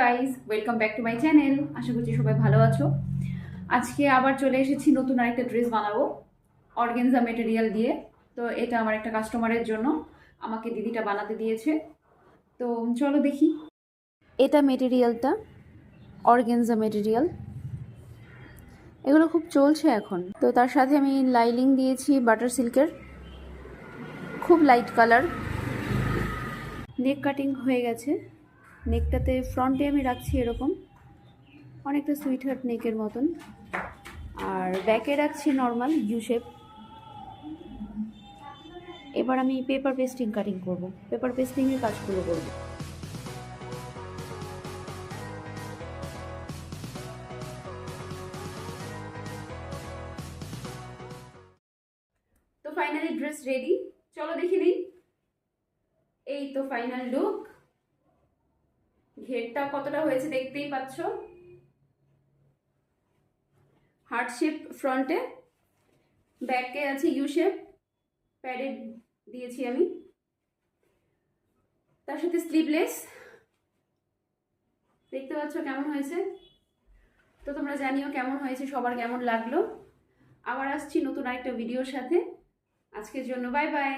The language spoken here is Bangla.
Guys, welcome back to my channel. আশা করছি সবাই ভালো আছো। আজকে আবার চলে এসেছি নতুন আরেকটা ড্রেস বানাবো অর্গানজা মেটেরিয়াল দিয়ে। তো এটা আমার একটা কাস্টমারের জন্য আমাকে দিদিটা বানাতে দিয়েছে। তো চলো দেখি। এটা মেটেরিয়ালটা অর্গানজা মেটেরিয়াল, এগুলো খুব চলছে এখন। তো তার সাথে আমি লাইলিং দিয়েছি বাটার সিল্কের, খুব লাইট কালার। নেক কাটিং হয়ে গেছে। নেকটাতে ফ্রন্টে আমি রাখছি এরকম অনেকটা সুইট হার্ট নেকের মতন, আর ব্যাকে রাখছি নর্মাল ইউ শেপ। এবার আমি পেপার পেস্টিং কাটিং করব, পেপার পেস্টিংয়ের কাজগুলো করব। তো ফাইনালি ড্রেস রেডি, চলো দেখি দিই। এই তো ফাইনাল লুক। ঘেরটা কতটা হয়েছে দেখতেই পাচ্ছ। হার্ট শেপ ফ্রন্টে, ব্যাকে আছে ইউ শেপ, প্যাডেড দিয়েছি আমি, তার সাথে স্লিভলেস। দেখতে পাচ্ছ কেমন হয়েছে। তো তোমরা জানিও কেমন হয়েছে, সবার কেমন লাগলো। আবার আসছি নতুন আরেকটা ভিডিওর সাথে। আজকের জন্য বাই বাই।